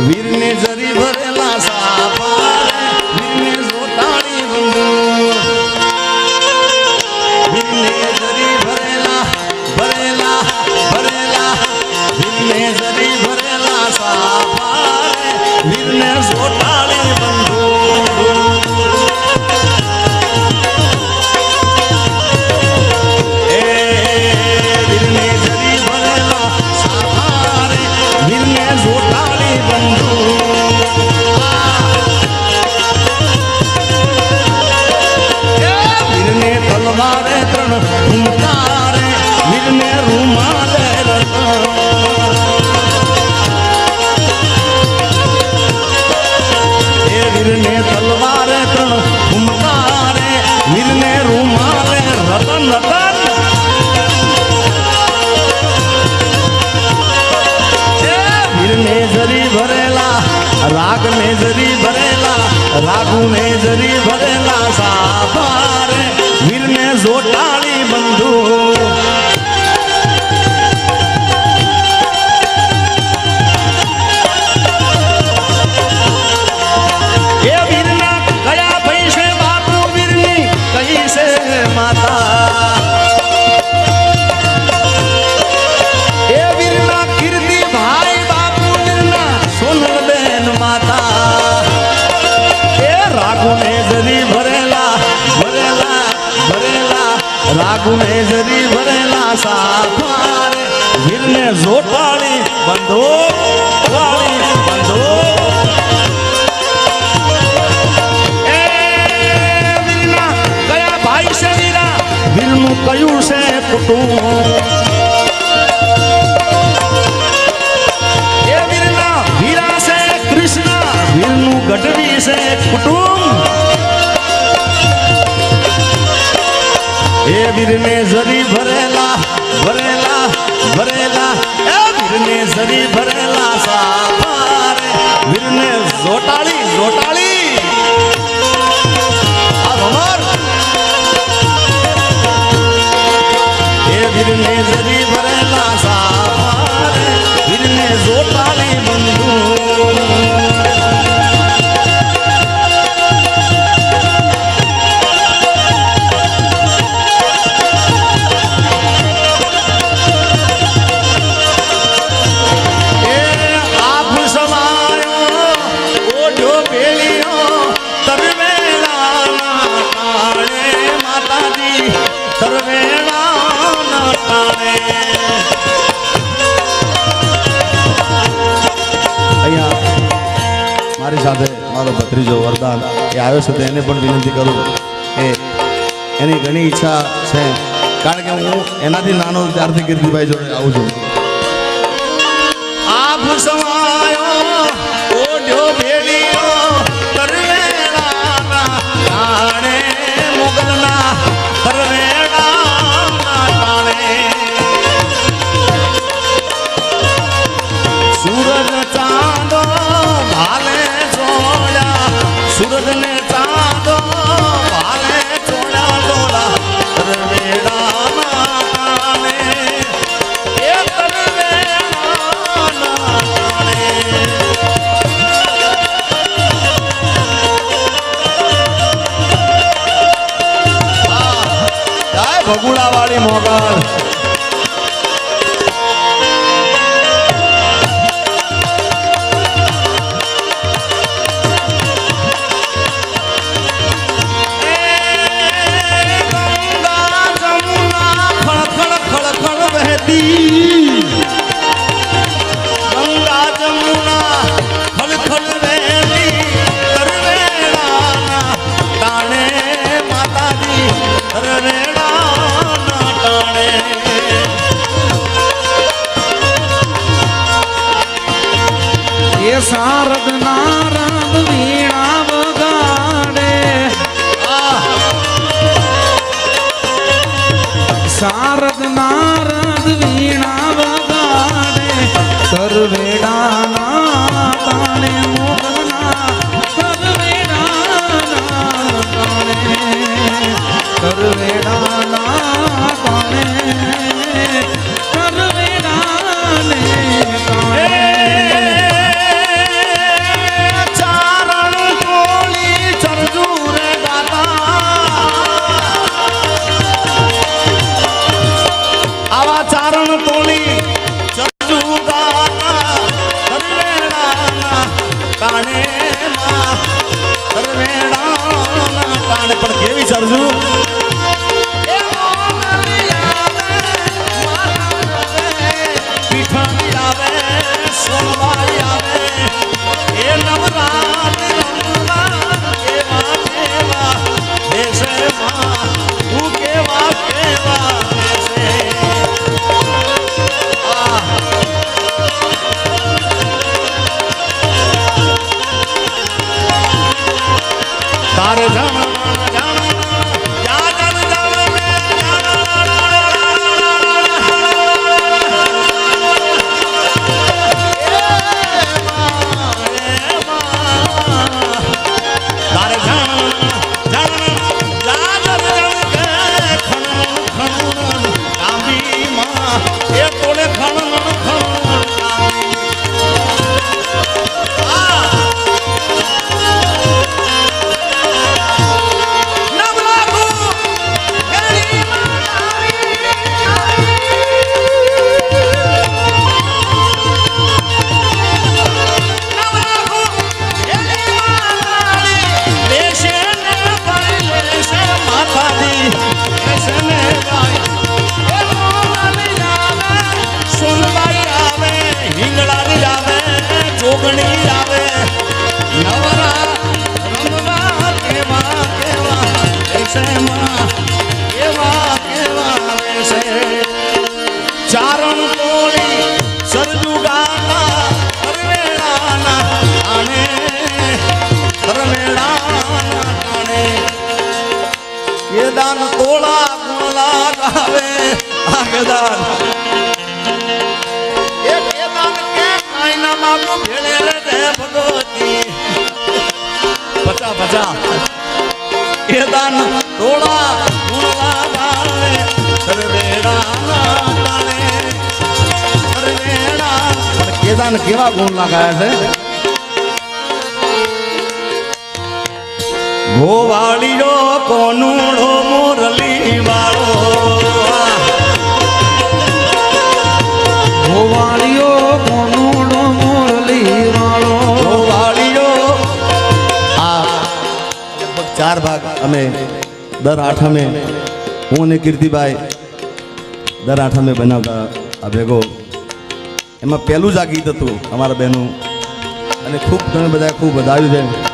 વીરને જરી ભરેલા સાપારે વીરને જોટાળી બંધુ વીરને જરી ભરેલા ભરેલા ભરેલા વીરને જરી ભરેલા સાપારે વીરને જોટાળી બંધુ તલવારે ત્રણ હુંકારે વીરને રૂમાલે એ વીરને તલવારે ત્રણ હુંકારે વીરને રૂમાલે રતન રતન વીરને જરી ભરેલા રાગને જરી ભરેલા રાગુને જરી ભરેલા સાભારે વીરને જોટાળી બંધુ એ વીરના કયા ભાઈ છે બાપુ વીરની કઈ છે માતા એ વીરના કીર્તિ ભાઈ બાપુ વીરના સોનલબેન માતા એ રાગુને જરી ભરેલા ભરેલા ભરેલા રાગુને જરી ભરેલા સાફારે વીરને જોટાળી બંધો વાળી બંધો એ વીરના કયા ભાઈ છે વીરા વીરનું કયું છે કુટુંબ એ વીરના વીરા છે કૃષ્ણ વીરનું ગઢવી છે કુટુંબ એ વીરને જરી ભરેલા ભરેલા ભરેલા એ વીરને જરી ભરેલા સાફારે વીરને જોટાળી જોટાળી આ ભમર એ વીરને જરી ભરેલા સાફારે વીરને જોટાળી બંધુ મારી સાથે મારો ભત્રીજો વરદાન એ આવ્યો છે તો એને પણ વિનંતી કરું કે એની ઘણી ઈચ્છા છે કારણ કે હું એનાથી નાનો ત્યારથી કીર્તિભાઈ જોડે આવું છું આપ સમાયો ઓઢ્યો ભેળીઓ કરવેળાના ટાણે મોગલના કરવેળાના ટાણે સૂરજ ચાંદો ભાલે सूरज ने चांदो भाले चोड़ा डोला तरवेड़ा नाने ये तरवेड़ा नाने जय भगुड़ा वाली मोगल गंगा जमुना खल खल वहती तरवेड़ा टाणे माता जी तरवेड़ा टाणे ये शारद नारद वीणा बगाड़े शारद नारद वीणा बगाड़े तरवेड़ा ना ताने मोगलना तरवेड़ा ना ताने तरवेड़ा ना ताने तरवेड़ा ने ताने સરજુ તારે ચારણ તોળી સરજુ ગાના કરવેળાના આણે કરવેળાના કાણે કેદાન તોળા ગુણલા ગાવે આગદાન એ કેદાન કે કાઈના માગો ભેળે રે ભગવતી પચા કેદાન તોળા ગુણલા ગાવે કરવેળાના કેદાન કેવા ગુણ લગાયા છે ગોવાળીઓ કોનુડો મોરલી વાળો ગોવાળીઓ કોનુડો મોરલી વાળો ગોવાળીઓ આ ચાર ભાગ અમે દર આઠમે હું અને કીર્તિભાઈ દર આઠમે બનાવતા આ ભેગો એમાં પહેલું જ આ ગીત હતું અમારા બહેનું અને ખૂબ ઘણા બધા ખૂબ વધાવ્યું છે